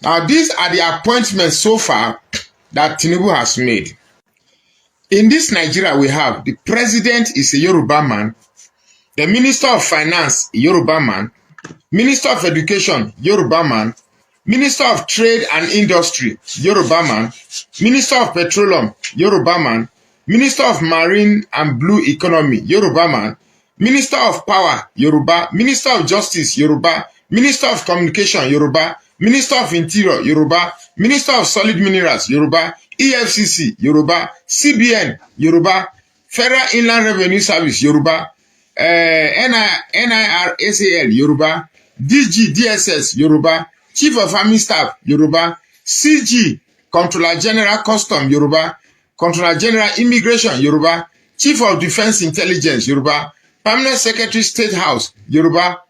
Now, these are the appointments so far that Tinubu has made. In this Nigeria we have, the president is a Yoruba man, the minister of finance, a Yoruba man, minister of education, Yoruba man, minister of trade and industry, Yoruba man, minister of petroleum, Yoruba man, minister of marine and blue economy, Yoruba man, minister of power, Yoruba, minister of justice, Yoruba, minister of communication, Yoruba, minister of interior, Yoruba, minister of solid minerals, Yoruba, EFCC, Yoruba, CBN, Yoruba, Federal Inland Revenue Service, Yoruba, NIRSAL, Yoruba, DG, DSS, Yoruba, Chief of Army Staff, Yoruba, CG, Controller General Custom, Yoruba, Controller General Immigration, Yoruba, Chief of Defense Intelligence, Yoruba, Permanent Secretary State House, Yoruba,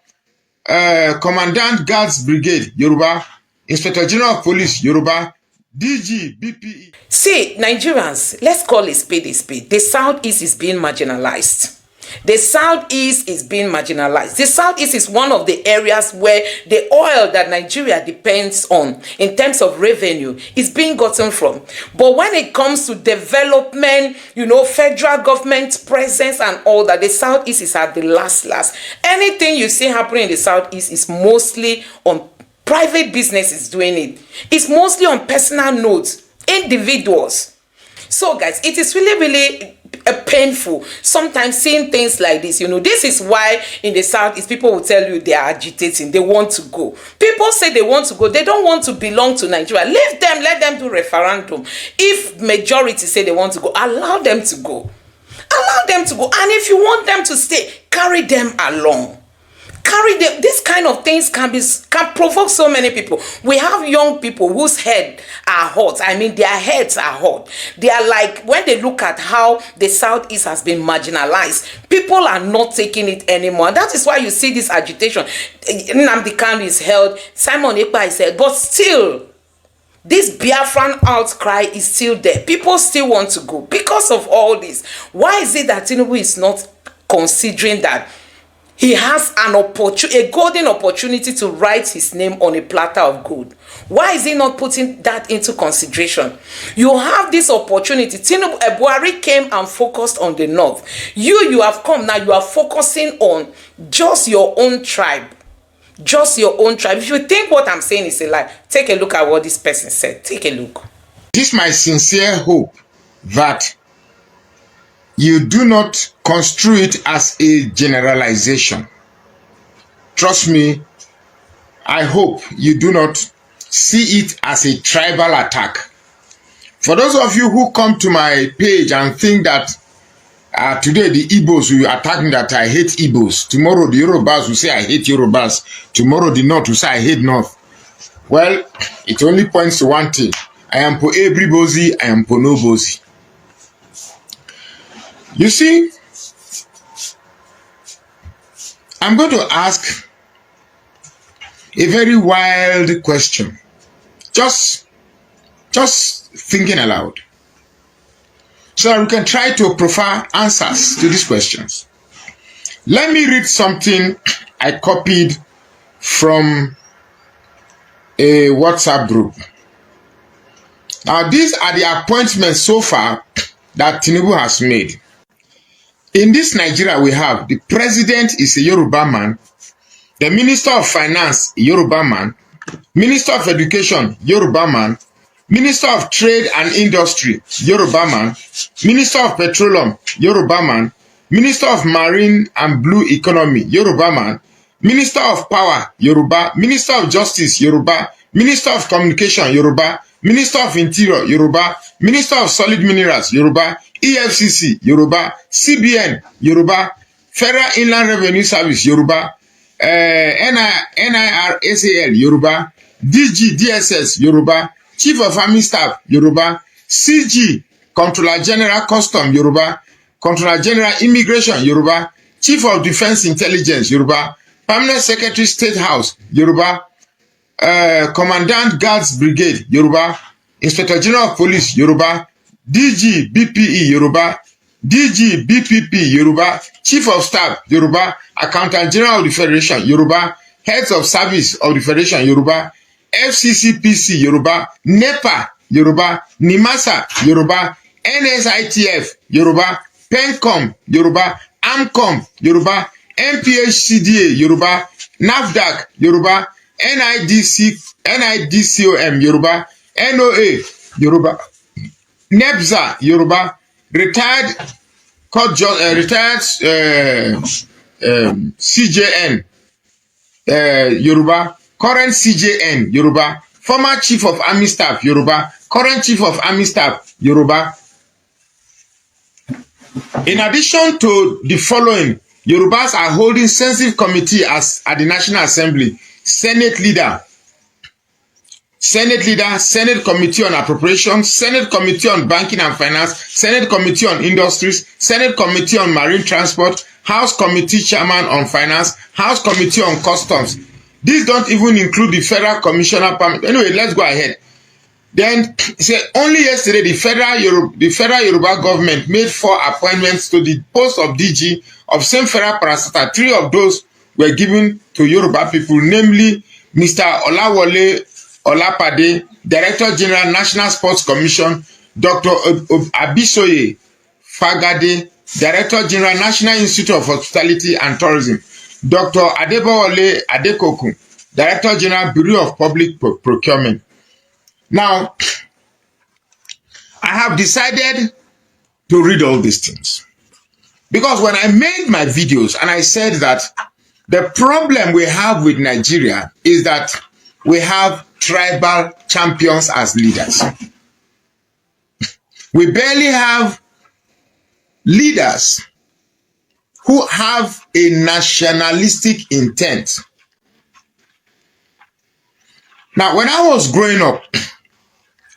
Commandant Guards Brigade, Yoruba, Inspector General of Police, Yoruba, DG, BPE. See, Nigerians, let's call it spade a spade. The Southeast is being marginalized. The Southeast is being marginalized. The Southeast is one of the areas where the oil that Nigeria depends on in terms of revenue is being gotten from. But when it comes to development, federal government presence and all that, the Southeast is at the last. Anything you see happening in the Southeast is mostly on private businesses doing it. It's mostly on personal notes, individuals. So guys, it is really painful sometimes seeing things like this. This is why in the Southeast people will tell you they are agitating, they want to go. People say they want to go, they don't want to belong to Nigeria. Leave them, let them do referendum. If majority say they want to go, allow them to go. Allow them to go. And if you want them to stay, carry them along. Carry them. This kind of things can provoke so many people. We have young people whose heads are hot. I mean, their heads are hot. They are like, when they look at how the Southeast has been marginalized, people are not taking it anymore. And that is why you see this agitation. Nnamdi Kanu is held, Simon Ekpa is held, but still, this Biafran outcry is still there. People still want to go because of all this. Why is it that Tinubu is not considering that he has a golden opportunity to write his name on a platter of gold? Why is he not putting that into consideration? You have this opportunity. Tinubu Buhari came and focused on the north. You have come now, you are focusing on just your own tribe. Just your own tribe. If you think what I'm saying is a lie, take a look at what this person said. Take a look. It is my sincere hope that you do not construe it as a generalization. Trust me, I hope you do not see it as a tribal attack. For those of you who come to my page and think that today the Igbos will attack me that I hate Igbos, tomorrow the Yorubas will say I hate Yorubas, tomorrow the North will say I hate North. Well, it only points to one thing. I am for everybody, I am for nobody. You see, I'm going to ask a very wild question. Just thinking aloud. So that we can try to provide answers to these questions. Let me read something I copied from a WhatsApp group. Now, these are the appointments so far that Tinubu has made. In this Nigeria we have, the president is a Yoruba man, the minister of finance, a Yoruba man, minister of education, Yoruba man, minister of trade and industry, Yoruba man, minister of petroleum, Yoruba man, minister of marine and blue economy, Yoruba man, minister of power, Yoruba, minister of justice, Yoruba, minister of communication, Yoruba, minister of interior, Yoruba, minister of solid minerals, Yoruba, EFCC, Yoruba, CBN, Yoruba, Federal Inland Revenue Service, Yoruba, NIRSAL, Yoruba, DG, DSS, Yoruba, Chief of Army Staff, Yoruba, CG, Controller General Custom, Yoruba, Controller General Immigration, Yoruba, Chief of Defense Intelligence, Yoruba, Permanent Secretary State House, Yoruba, Commandant Guards Brigade, Yoruba, Inspector General of Police, Yoruba, DG, BPE, Yoruba, DG, BPP, Yoruba, Chief of Staff, Yoruba, Accountant General of the Federation, Yoruba, Heads of Service of the Federation, Yoruba, FCCPC, Yoruba, NEPA, Yoruba, NIMASA, Yoruba, NSITF, Yoruba, PENCOM, Yoruba, AMCOM, Yoruba, MPHCDA, Yoruba, NAFDAC, Yoruba, NIDCOM, Yoruba, NOA, Yoruba, NEBZA, Yoruba, retired CJN, Yoruba, current CJN, Yoruba, former Chief of Army Staff, Yoruba, current Chief of Army Staff, Yoruba. In addition to the following, Yorubas are holding sensitive committee at the National Assembly, Senate Leader, Senate Committee on Appropriations, Senate Committee on Banking and Finance, Senate Committee on Industries, Senate Committee on Marine Transport, House Committee Chairman on Finance, House Committee on Customs. These don't even include the Federal Commissioner. Anyway, let's go ahead. Then, say only yesterday, the federal Yoruba government made 4 appointments to the post of DG of same federal parastatal. 3 of those were given to Yoruba people, namely Mr. Olawole Olapade, Director General, National Sports Commission; Dr. Abisoye Fagade, Director General, National Institute of Hospitality and Tourism; Dr. Adebowale Adekoku, Director General, Bureau of Public Procurement. Now, I have decided to read all these things because when I made my videos and I said that the problem we have with Nigeria is that we have tribal champions as leaders. We barely have leaders who have a nationalistic intent. Now, when I was growing up,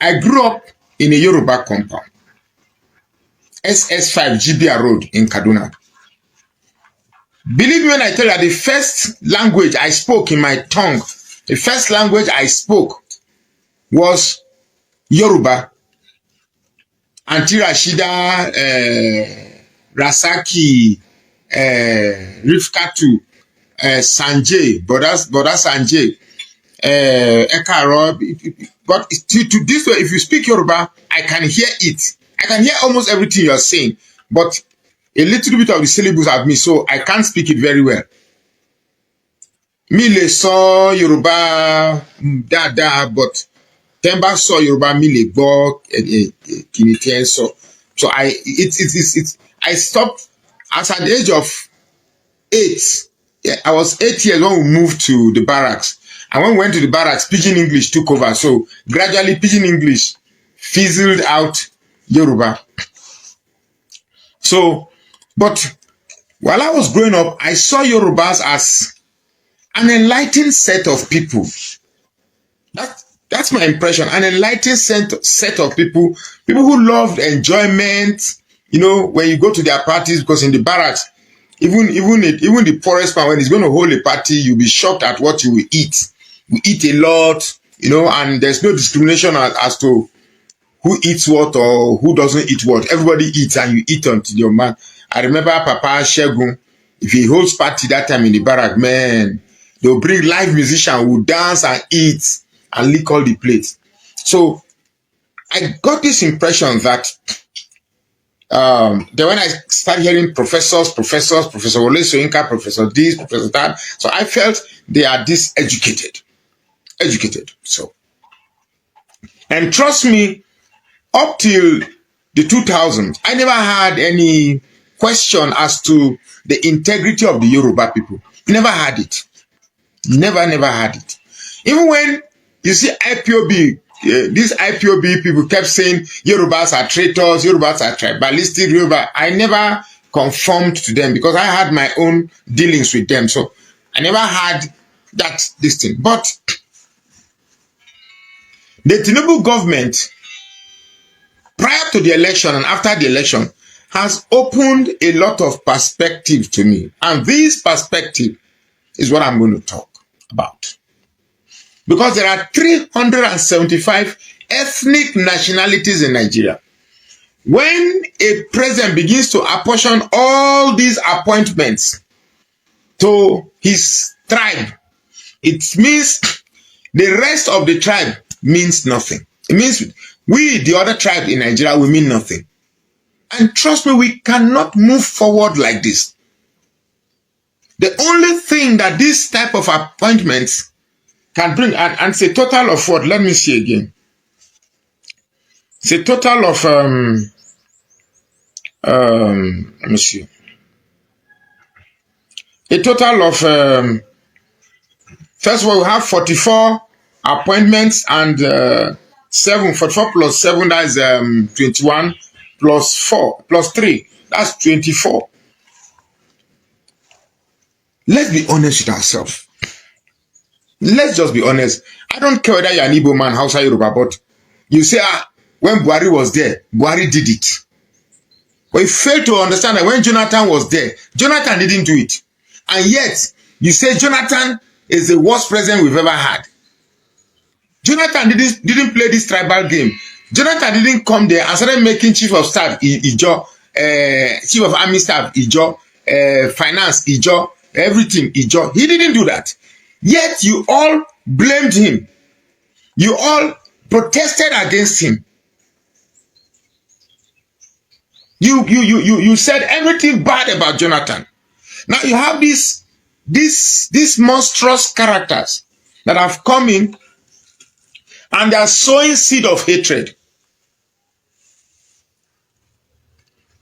I grew up in a Yoruba compound, SS5 GBR Road in Kaduna. Believe me when I tell you that the first language I spoke in my tongue, the first language I spoke was Yoruba. Auntie Rashida, Rasaki, Rifkatu, Sanjay, Boda Sanjay, Ekaro. But to this way, if you speak Yoruba, I can hear it. I can hear almost everything you're saying, but a little bit of the syllables have missed, so I can't speak it very well. Mi le so Yoruba da, but Temba so Yoruba mi le gbo kiniten so. So I stopped at the age of 8. Yeah, I was 8 years when we moved to the barracks. And when we went to the barracks, Pidgin English took over. So gradually Pidgin English fizzled out Yoruba. So, but while I was growing up, I saw Yorubas as an enlightened set of people. That's my impression. An enlightened set of people who loved enjoyment. You know, when you go to their parties, because in the barracks, even the poorest man, when he's going to hold a party, you'll be shocked at what you will eat. We eat a lot, you know, and there's no discrimination as to who eats what or who doesn't eat what. Everybody eats and you eat until your man. I remember Papa Shegun, if he holds party that time in the barrack, man, they'll bring live musician who dance and eat and lick all the plates. So I got this impression that then when I started hearing professors, Professor Wole Soyinka, Professor this, Professor that, so I felt they are educated. So, and trust me, up till the 2000s, I never had any question as to the integrity of the Yoruba people. Never had it. Never had it. Even when you see IPOB, these IPOB people kept saying Yorubas are traitors, Yorubas are tribalistic, Yoruba. I never conformed to them because I had my own dealings with them. So I never had this thing. But the Tinubu government, prior to the election and after the election, has opened a lot of perspective to me. And this perspective is what I'm going to talk about. Because there are 375 ethnic nationalities in Nigeria. When a president begins to apportion all these appointments to his tribe, it means the rest of the tribe means nothing. It means we, the other tribe in Nigeria, we mean nothing. And trust me, we cannot move forward like this. The only thing that this type of appointments can bring, and it's a total of what? Let me see again. It's a total of, let me see. A total of, first of all, we have 44 appointments and 44 plus 7, that is 21, plus 4, plus 3, that's 24. Let's be honest with ourselves. Let's just be honest. I don't care whether you're an Igbo man, Hausa, Yoruba, but you say, when Buhari was there, Buhari did it. But you fail to understand that when Jonathan was there, Jonathan didn't do it. And yet, you say Jonathan is the worst president we've ever had. Jonathan didn't play this tribal game. Jonathan didn't come there and started making chief of staff, Ijo, chief of army staff, Ijo, finance, Ijo, everything, Ijo. He didn't do that. Yet you all blamed him. You all protested against him. You said everything bad about Jonathan. Now you have these monstrous characters that have come in and they are sowing seed of hatred.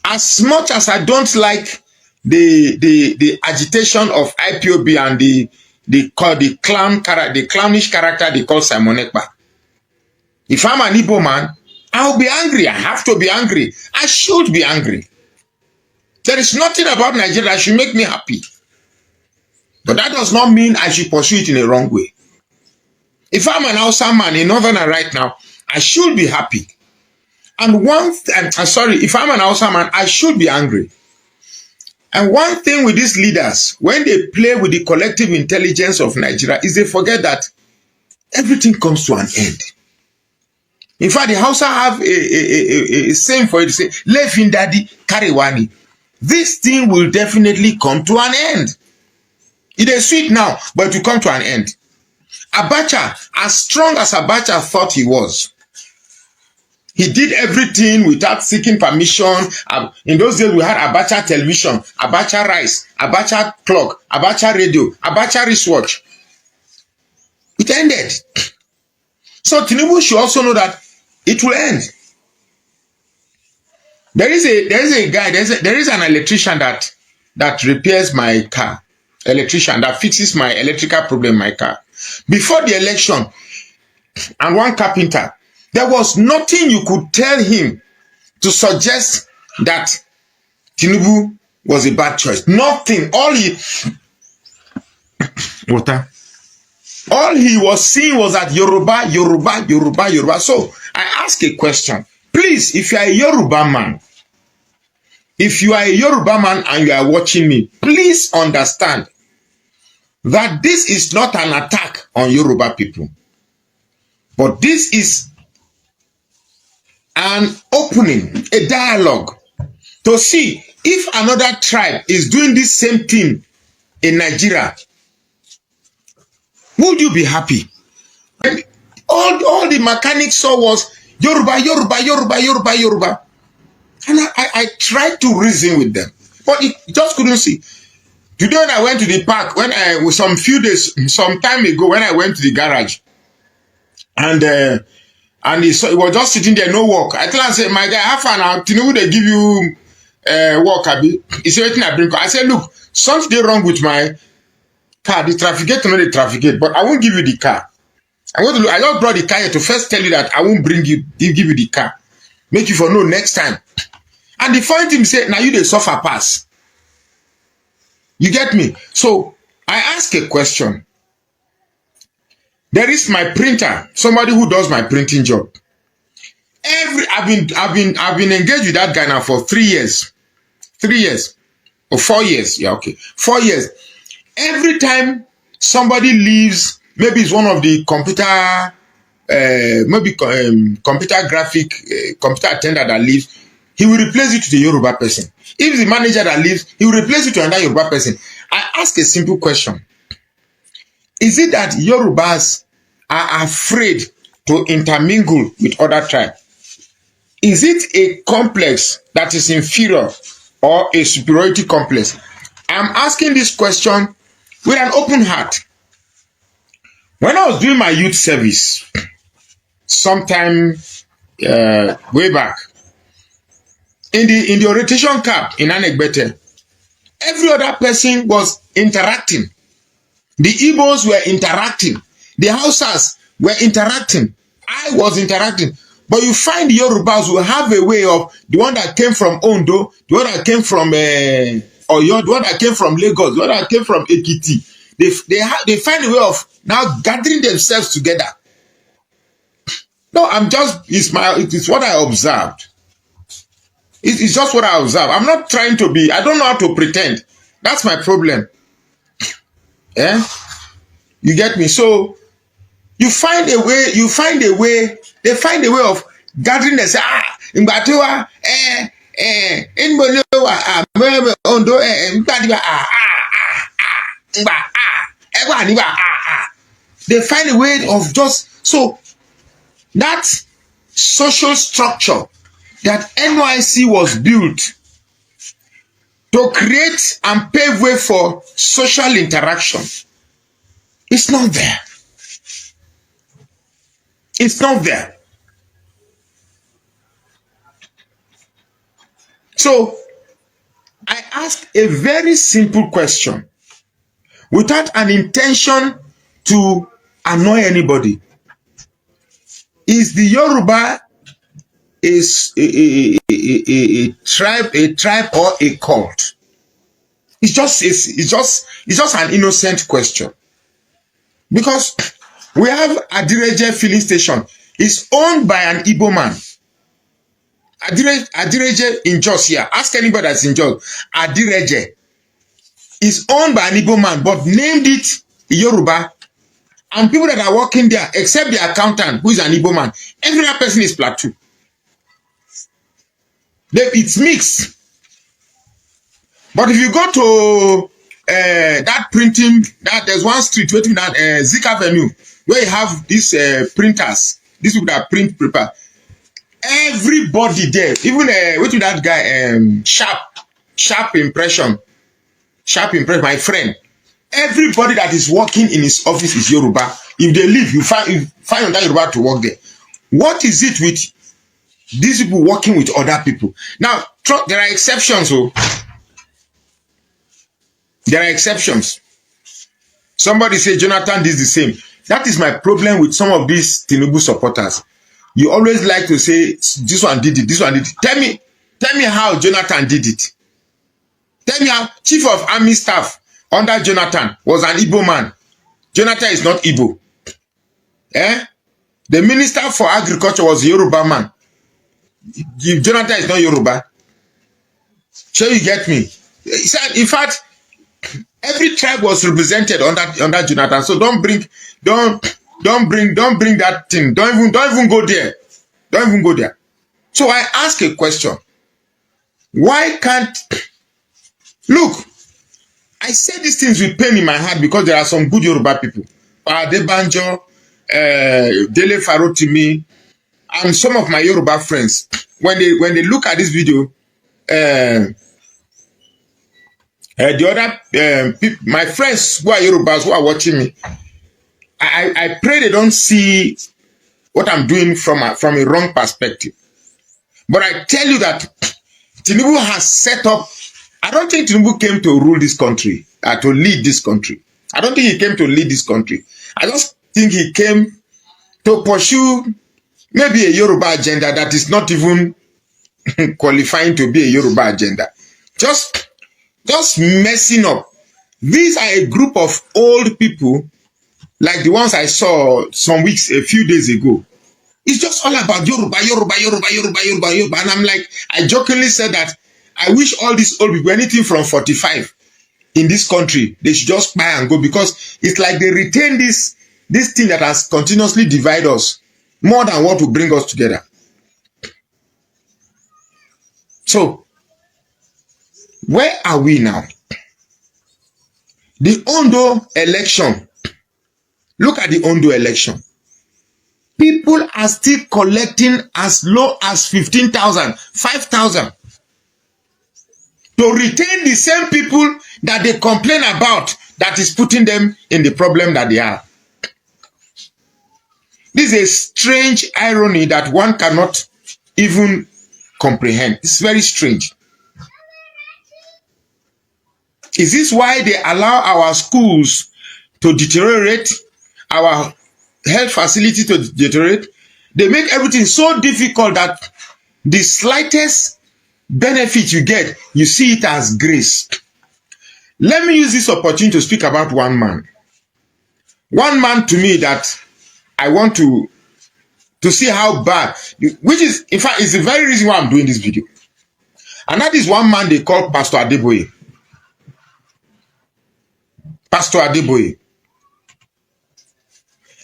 As much as I don't like the agitation of IPOB and the clownish character they call Simon Ekpa. If I'm an Igbo man, I'll be angry. I have to be angry. I should be angry. There is nothing about Nigeria that should make me happy. But that does not mean I should pursue it in a wrong way. If I'm an Hausa man, a northerner right now, I should be happy. And if I'm an Hausa man, I should be angry. And one thing with these leaders, when they play with the collective intelligence of Nigeria, is they forget that everything comes to an end. In fact, the Hausa have a saying for it, say, "Lefin daddy kariwani." This thing will definitely come to an end. It is sweet now, but it will come to an end. Abacha, as strong as Abacha thought he was, he did everything without seeking permission. In those days, we had Abacha television, Abacha rice, Abacha clock, Abacha radio, Abacha wristwatch. It ended. So Tinubu should also know that it will end. There is a guy, there is an electrician that repairs my car. Electrician that fixes my electrical problem in my car. Before the election, and one carpenter, there was nothing you could tell him to suggest that Tinubu was a bad choice. Nothing. All he was seeing was that Yoruba, Yoruba, Yoruba, Yoruba. So I ask a question. Please, if you are a Yoruba man, and you are watching me, please understand that this is not an attack on Yoruba people. But this is an opening, a dialogue to see if another tribe is doing this same thing in Nigeria. Would you be happy? And all the mechanics saw was Yoruba, Yoruba, Yoruba, Yoruba, Yoruba. And I tried to reason with them, but it just couldn't see. Today when I went to the park, some time ago, when I went to the garage, and he was just sitting there, no work. I told him, I said, my guy, half an hour, Tinubu, they give you work, Abi. He said, I bring. I said, look, something wrong with my car. The traffic gate, not the traffic gate, but I won't give you the car. I just brought the car here to first tell you that I won't give you the car. Make you for know next time. And the funny thing said, now you they suffer pass. You get me? So I ask a question. There is my printer, somebody who does my printing job. I've been engaged with that guy now for 3 years. 3 years. Or 4 years. Yeah, okay. 4 years. Every time somebody leaves, maybe it's one of the computer computer attendant that leaves, he will replace it to the Yoruba person. If the manager that leaves, he will replace it to another Yoruba person. I ask a simple question. Is it that Yorubas are afraid to intermingle with other tribes? Is it a complex that is inferior or a superiority complex? I'm asking this question with an open heart. When I was doing my youth service, sometime way back, in the orientation camp in Alaigbo, every other person was interacting. The Igbos were interacting. The Hausas were interacting. I was interacting. But you find the Yorubas will have a way of the one that came from Ondo, the one that came from Oyo, the one that came from Lagos, the one that came from Ekiti. They find a way of now gathering themselves together. No, it is what I observed. It's just what I observe. I'm not trying to be, I don't know how to pretend. That's my problem. Yeah? You get me? So, they find a way of gathering and say, they find a way of just, so, that social structure that NYC was built to create and pave way for social interaction, it's not there. It's not there. So, I ask a very simple question without an intention to annoy anybody. Is the Yoruba a tribe or a cult? It's just an innocent question. Because we have Adireje filling station. It's owned by an Igbo man. Adireje in Jos here. Ask anybody that's in Jos. Adireje is owned by an Igbo man, but named it Yoruba. And people that are working there, except the accountant, who is an Igbo man, every other person is Plateau. It's mixed. But if you go to that printing, there's one street waiting at Zik Avenue, where you have these printers, these people that print paper. Everybody there, even waiting that guy, sharp impression, my friend. Everybody that is working in his office is Yoruba. If they leave, you find that Yoruba to work there. What is it with these people working with other people? Now, there are exceptions. There are exceptions. Somebody say Jonathan did the same. That is my problem with some of these Tinubu supporters. You always like to say this one did it, this one did it. Tell me how Jonathan did it. Tell me how Chief of Army Staff under Jonathan was an Igbo man. Jonathan is not Igbo. The Minister for Agriculture was a Yoruba man. Jonathan is not Yoruba. So you get me? In fact, every tribe was represented under Jonathan. So don't bring that thing. Don't even go there. Don't even go there. So I ask a question. Why can't look? I say these things with pain in my heart because there are some good Yoruba people. Adebanjo, Dele Farotimi, and some of my Yoruba friends. When they look at this video, the other people, my friends who are Yorubas who are watching me, I pray they don't see what I'm doing from a wrong perspective. But I tell you that Tinubu has set up. I don't think Tinubu came to rule this country, to lead this country. I don't think he came to lead this country. I just think he came to pursue maybe a Yoruba agenda that is not even qualifying to be a Yoruba agenda. Just messing up. These are a group of old people like the ones I saw a few days ago. It's just all about Yoruba. And I'm like, I jokingly said that I wish all these old people, anything from 45 in this country, they should just buy and go, because it's like they retain this thing that has continuously divided us more than what will bring us together. So, where are we now? The Ondo election. Look at the Ondo election. people are still collecting as low as 15,000, 5,000 to retain the same people that they complain about that is putting them in the problem that they are. This is a strange irony that one cannot even comprehend. It's very strange. Is this why they allow our schools to deteriorate, our health facility to deteriorate? They make everything so difficult that the slightest benefit you get, you see it as grace. Let me use this opportunity to speak about one man. One man to me that I want to see how bad, which is, in fact, is the very reason why I'm doing this video. And that is one man they call Pastor Adeboye. Pastor Adeboye.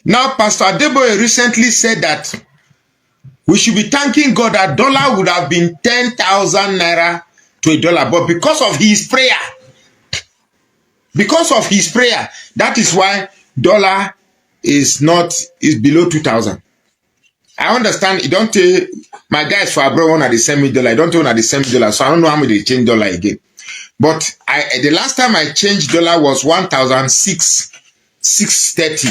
Now, Pastor Adeboye recently said that we should be thanking God that dollar would have been 10,000 naira to a dollar. But because of his prayer, that is why dollar is below 2,000. I understand. You don't tell my guys for abroad one at the same dollar. I don't own at the same dollar, so I don't know how much they change dollar again. But the last time I changed dollar was 1,630.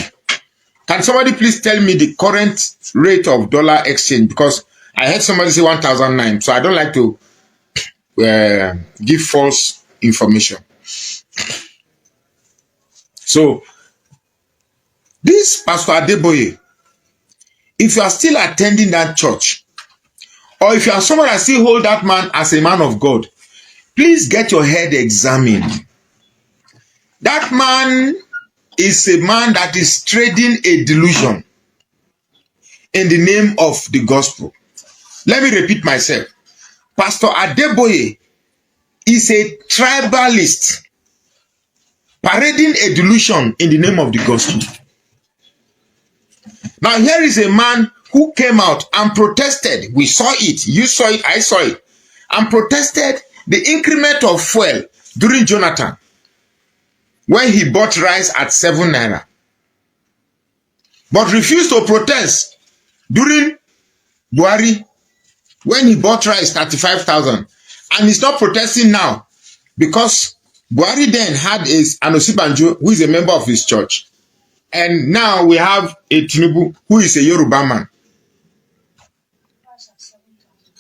Can somebody please tell me the current rate of dollar exchange? Because I heard somebody say 1,009, so I don't like to give false information. So this Pastor Adeboye, if you are still attending that church, or if you are someone that still hold that man as a man of God, please get your head examined. That man is a man that is trading a delusion in the name of the gospel. Let me repeat myself. Pastor Adeboye is a tribalist parading a delusion in the name of the gospel. Now here is a man who came out and protested. We saw it. You saw it. I saw it. And protested the increment of fuel during Jonathan when he bought rice at 7 naira. But refused to protest during Buhari when he bought rice 35,000. And he's not protesting now because Buhari then had an Osibanjo who is a member of his church. And now we have a Tinubu who is a Yoruba man.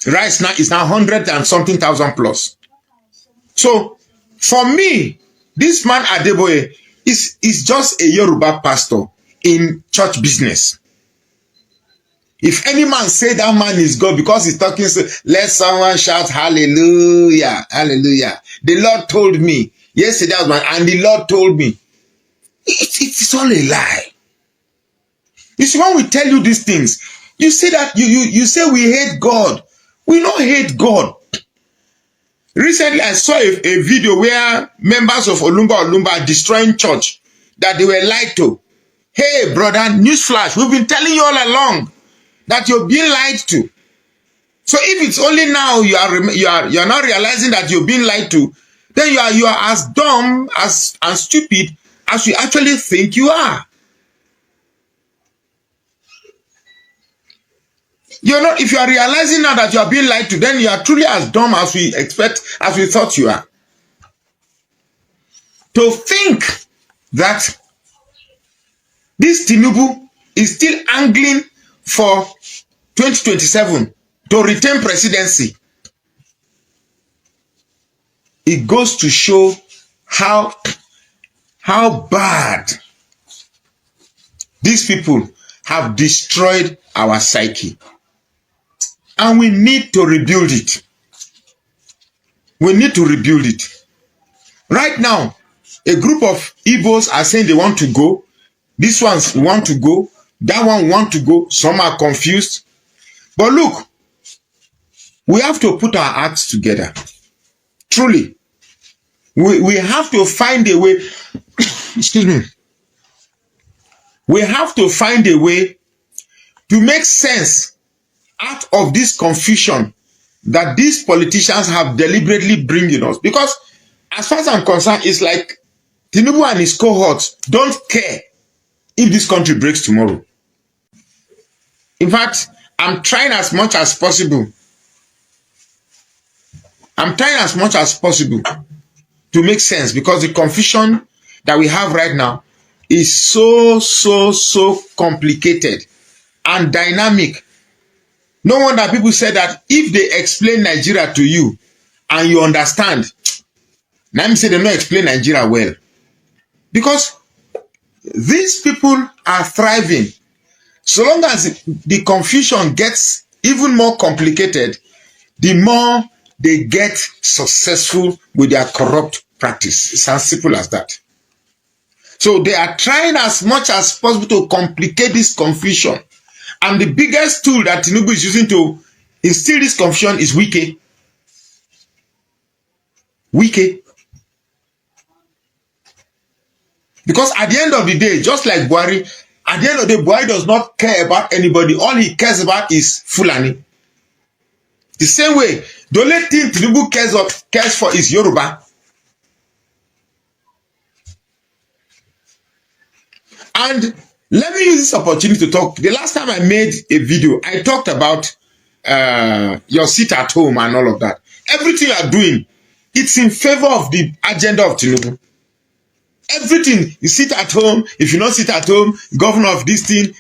Rice now is now 100 and something thousand plus. So for me, this man Adeboye is just a Yoruba pastor in church business. If any man say that man is God because he's talking, let someone shout hallelujah, hallelujah. The Lord told me yesterday, and the Lord told me. It's all a lie. You see, when we tell you these things, you say that you say we hate God. We don't hate God. Recently, I saw a video where members of Olumba are destroying church that they were lied to. Hey, brother, newsflash, we've been telling you all along that you're being lied to. So if it's only now you are not realizing that you're being lied to, then you are as dumb and stupid as you actually think you are. You're not, if you are realizing now that you are being lied to, then you are truly as dumb as we thought you are. To think that this Tinubu is still angling for 2027 to retain presidency, it goes to show how bad these people have destroyed our psyche. And we need to rebuild it. We need to rebuild it. Right now, a group of Igbos are saying they want to go. These ones want to go. That one want to go. Some are confused. But look, we have to put our acts together. Truly. We have to find a way. Excuse me. We have to find a way to make sense out of this confusion that these politicians have deliberately bringing us. Because as far as I'm concerned, it's like Tinubu and his cohorts don't care if this country breaks tomorrow. In fact, I'm trying as much as possible. I'm trying as much as possible to make sense, because the confusion that we have right now is so complicated and dynamic. No wonder people say that if they explain Nigeria to you and you understand, let me say they don't explain Nigeria well. Because these people are thriving. So long as the confusion gets even more complicated, the more they get successful with their corrupt practice. It's as simple as that. So they are trying as much as possible to complicate this confusion. And the biggest tool that Tinubu is using to instill this confusion is Wike. Wike. Because at the end of the day, just like Buhari, at the end of the day, Buhari does not care about anybody. All he cares about is Fulani. The same way, the only thing Tinubu cares for is Yoruba. And let me use this opportunity to talk. The last time I made a video, I talked about your seat at home and all of that. Everything you are doing, it's in favor of the agenda of Tinubu. Everything, you sit at home. If you don't sit at home, governor of this thing,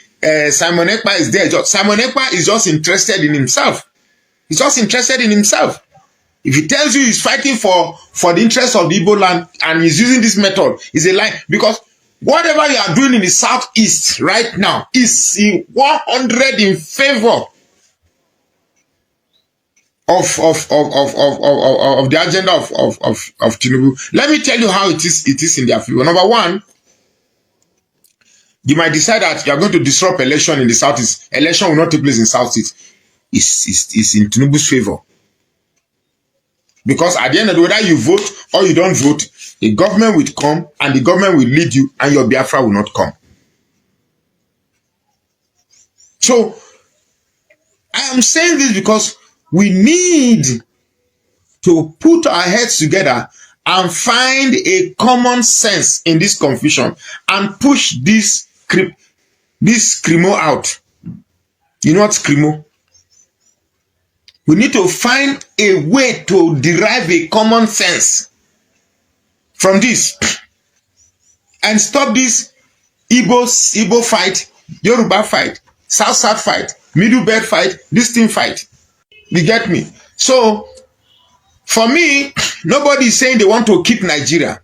Simon Ekpa is there. Simon Ekpa is just interested in himself. He's just interested in himself. If he tells you he's fighting for the interest of the Igbo land and he's using this method, it's a lie. Because whatever you are doing in the southeast right now is 100 in favor of the agenda of Tinubu. Let me tell you how it is in their favor. Number one, you might decide that you are going to disrupt election in the southeast. Election will not take place in southeast. It's in Tinubu's favor. Because at the end of the day, whether you vote or you don't vote, the government will come and the government will lead you and your Biafra will not come. So, I am saying this because we need to put our heads together and find a common sense in this confusion and push this screamo out. You know what screamo? We need to find a way to derive a common sense from this and stop this Igbo fight, Yoruba fight, South fight, Middle Belt fight, this thing fight. You get me? So, for me, nobody is saying they want to keep Nigeria.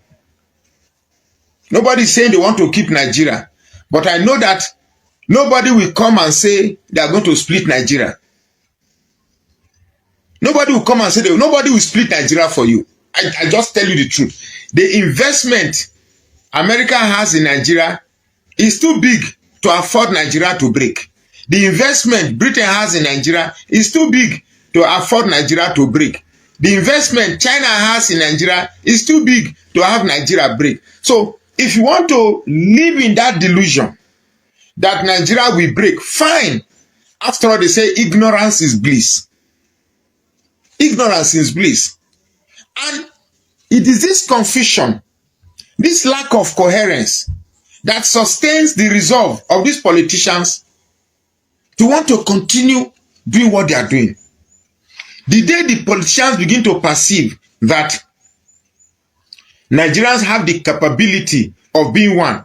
Nobody is saying they want to keep Nigeria. But I know that nobody will come and say they are going to split Nigeria. Nobody will come and say nobody will split Nigeria for you. I just tell you the truth. The investment America has in Nigeria is too big to afford Nigeria to break. The investment Britain has in Nigeria is too big to afford Nigeria to break. The investment China has in Nigeria is too big to have Nigeria break. So if you want to live in that delusion that Nigeria will break, fine. After all, they say ignorance is bliss. Ignorance is bliss. And it is this confusion, this lack of coherence that sustains the resolve of these politicians to want to continue doing what they are doing. The day the politicians begin to perceive that Nigerians have the capability of being one.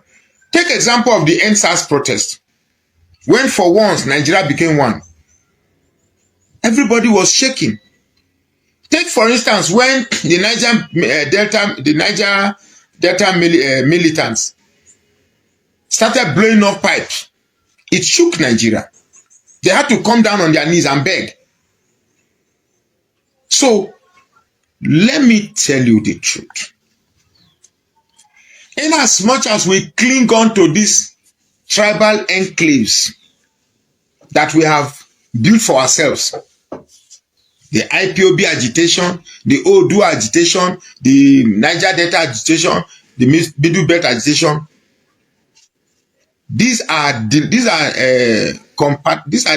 Take example of the NSAS protest. When for once Nigeria became one, everybody was shaking. Take for instance when the Niger Delta militants started blowing up pipes. It shook Nigeria. They had to come down on their knees and beg. So, let me tell you the truth. In as much as we cling on to these tribal enclaves that we have built for ourselves, the IPOB agitation, the Odu agitation, the Niger Delta agitation, the Middle Belt agitation, these are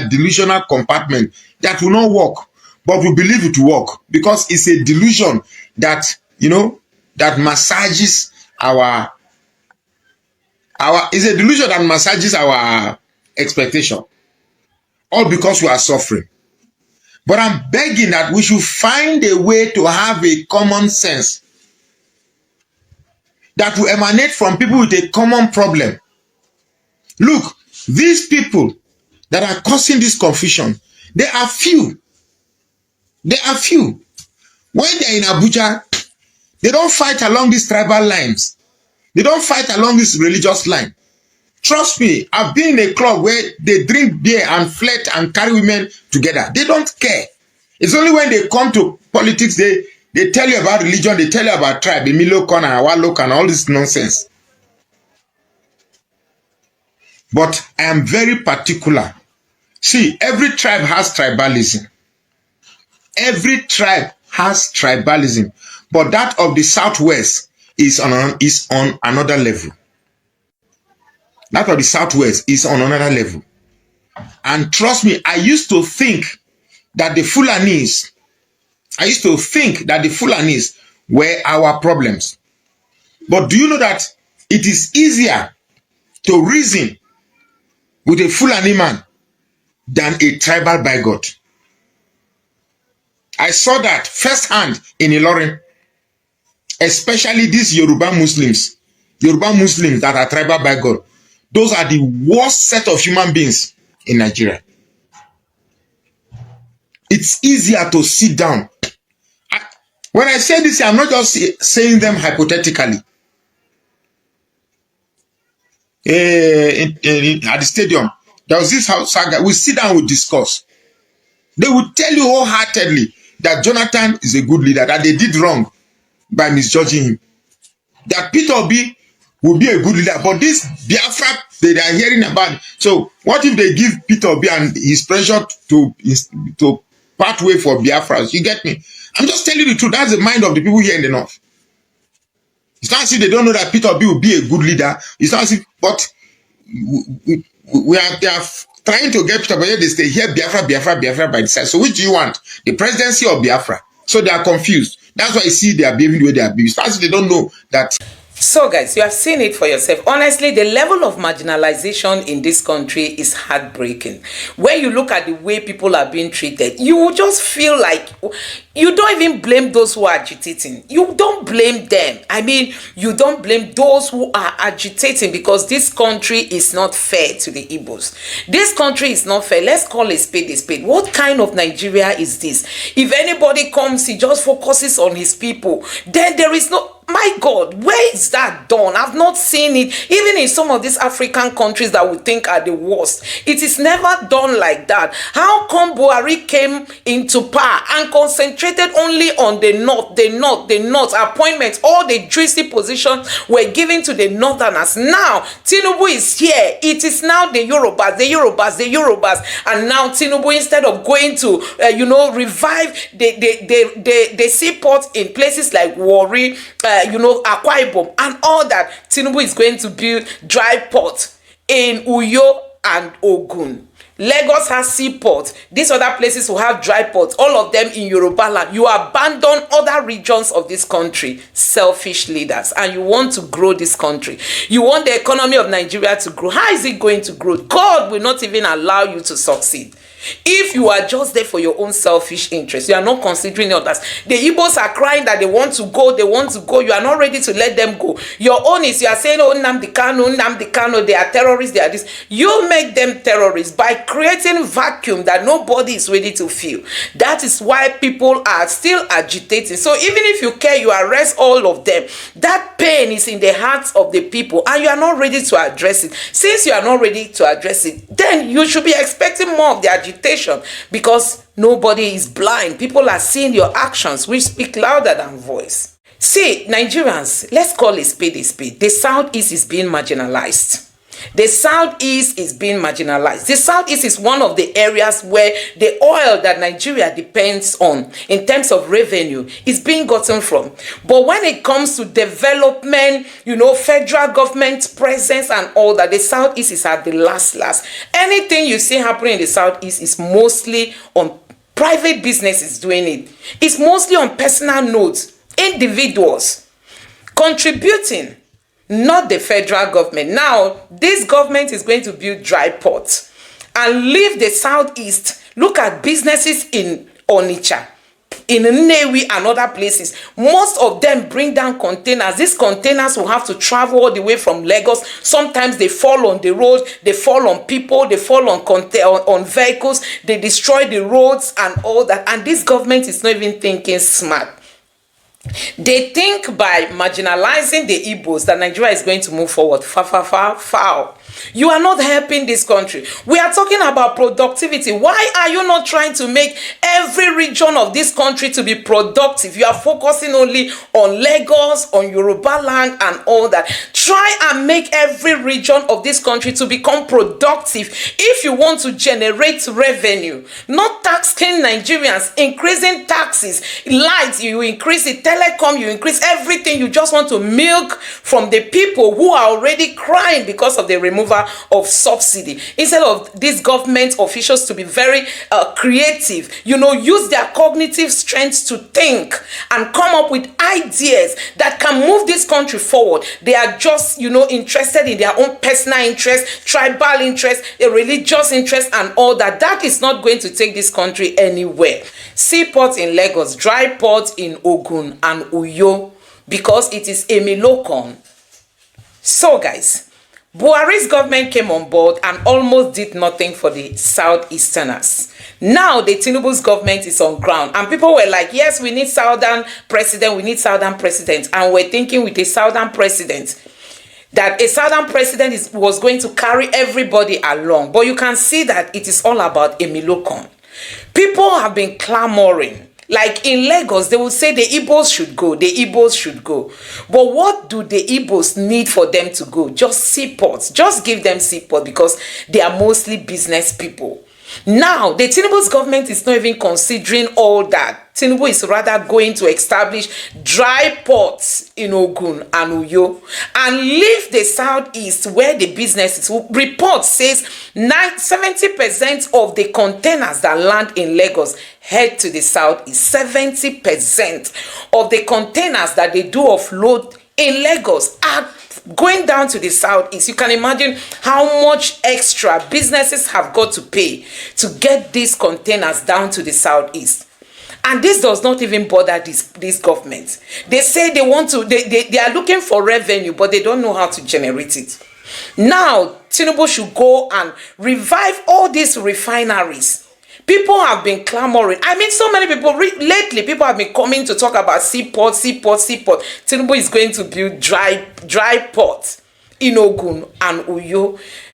delusional compartments that will not work, but we believe it will work because it's a delusion that that massages our it's a delusion that massages our expectation. all because we are suffering. But I'm begging that we should find a way to have a common sense that will emanate from people with a common problem. Look, these people that are causing this confusion, they are few. They are few. When they're in Abuja, they don't fight along these tribal lines. They don't fight along this religious line. Trust me, I've been in a club where they drink beer and flirt and carry women together. They don't care. It's only when they come to politics, they tell you about religion, they tell you about tribe, Emilokon and Awalok and all this nonsense. But I am very particular. See, every tribe has tribalism. Every tribe has tribalism. But that of the Southwest is on another level. That of the Southwest is on another level. And trust me, I used to think that the Fulanis were our problems. But do you know that it is easier to reason with a Fulani man than a tribal bigot? I saw that firsthand in Ilorin, especially these Yoruba Muslims that are tribal bigot. Those are the worst set of human beings in Nigeria. It's easier to sit down. When I say this, I'm not just saying them hypothetically. At the stadium, there was this house saga. We sit down, we discuss. They would tell you wholeheartedly that Jonathan is a good leader, that they did wrong by misjudging him. That Peter Obi will be a good leader, but this Biafra they are hearing about. So what if they give Peter Obi and his pressure to part way for Biafra? You get me? I'm just telling you the truth. That's the mind of the people here in the north. It's not as if they don't know that Peter Obi will be a good leader. It's not as if, but they are trying to get Peter Obi. They stay here, Biafra by the side. So which do you want? The presidency or Biafra? So they are confused. That's why you see they are behaving the way they are behaving. It's not as if they don't know that. So guys, you have seen it for yourself. Honestly, the level of marginalization in this country is heartbreaking. When you look at the way people are being treated, you will just feel like you don't even blame those who are agitating. You don't blame them. I mean, you don't blame those who are agitating, because this country is not fair to the Igbos. This country is not fair. Let's call a spade a spade. What kind of Nigeria is this? If anybody comes, he just focuses on his people. Then there is no... My God, where is that done? I've not seen it. Even in some of these African countries that we think are the worst, it is never done like that. How come Buhari came into power and concentrated only on the north appointments? All the juicy positions were given to the northerners. Now Tinubu is here. It is now the Yorubas. And now Tinubu, instead of going to revive the seaport in places like Warri, Akwa Ibom and all that, Tinubu is going to build dry port in Uyo and Ogun. Lagos has seaport. These other places will have dry ports, all of them in Yoruba land. You abandon other regions of this country, selfish leaders, and you want to grow this country. You want the economy of Nigeria to grow. How is it going to grow? God will not even allow you to succeed. If you are just there for your own selfish interest, you are not considering others. The Igbos are crying that they want to go. You are not ready to let them go. Your own is, you are saying, oh, nnamdi kanu, they are terrorists, they are this. You make them terrorists by creating vacuum that nobody is ready to fill. That is why people are still agitating. So even if you care, you arrest all of them. That pain is in the hearts of the people, and you are not ready to address it. Since you are not ready to address it, then you should be expecting more of the agitation, because nobody is blind. People are seeing your actions, which speak louder than voice. See, Nigerians, let's call it spade a spade. The Southeast is being marginalized. The Southeast is being marginalized. The Southeast is one of the areas where the oil that Nigeria depends on in terms of revenue is being gotten from. But when it comes to development, federal government presence and all that, the Southeast is at the last. Anything you see happening in the Southeast is mostly on private businesses doing it. It's mostly on personal notes, individuals contributing, not the federal government. Now, this government is going to build dry ports. and leave the southeast. Look at businesses in Onitsha, in Nnewi and other places. Most of them bring down containers. These containers will have to travel all the way from Lagos. Sometimes they fall on the road, they fall on people, they fall on vehicles, they destroy the roads and all that. And this government is not even thinking smart. They think by marginalizing the Igbos that Nigeria is going to move forward. Foul. You are not helping this country. We are talking about productivity. Why are you not trying to make every region of this country to be productive? You are focusing only on Lagos, on Yoruba land and all that. Try and make every region of this country to become productive if you want to generate revenue. Not taxing Nigerians, increasing taxes, light, you increase it, telecom, you increase everything. You just want to milk from the people who are already crying because of the removal of subsidy. Instead of these government officials to be very creative, use their cognitive strength to think and come up with ideas that can move this country forward. They are just, interested in their own personal interest, tribal interest, a religious interest and all that. That is not going to take this country anywhere. Seaport in Lagos, dry port in Ogun and Uyo, because it is Emilokon. So guys, Buhari's government came on board and almost did nothing for the southeasterners. Now the Tinubu's government is on ground and people were like, yes, we need southern president, and we're thinking with a southern president that a southern president was going to carry everybody along. But you can see that it is all about Emilokon. People have been clamoring. Like in Lagos, they will say the Igbos should go, the Igbos should go. But what do the Igbos need for them to go? Just seaports. Just give them seaports because they are mostly business people. Now, the Tinubu's government is not even considering all that. Tinubu is rather going to establish dry ports in Ogun and Uyo and leave the southeast where the businesses. Report says 70% of the containers that land in Lagos head to the southeast. 70% of the containers that they do offload in Lagos are going down to the southeast. You can imagine how much extra businesses have got to pay to get these containers down to the southeast. And this does not even bother this government. They say they want to, they are looking for revenue, but they don't know how to generate it. Now, Tinubu should go and revive all these refineries. People have been clamoring. I mean, so many people, lately, people have been coming to talk about seaport. Tinubu is going to build dry port in Ogun and Uyo.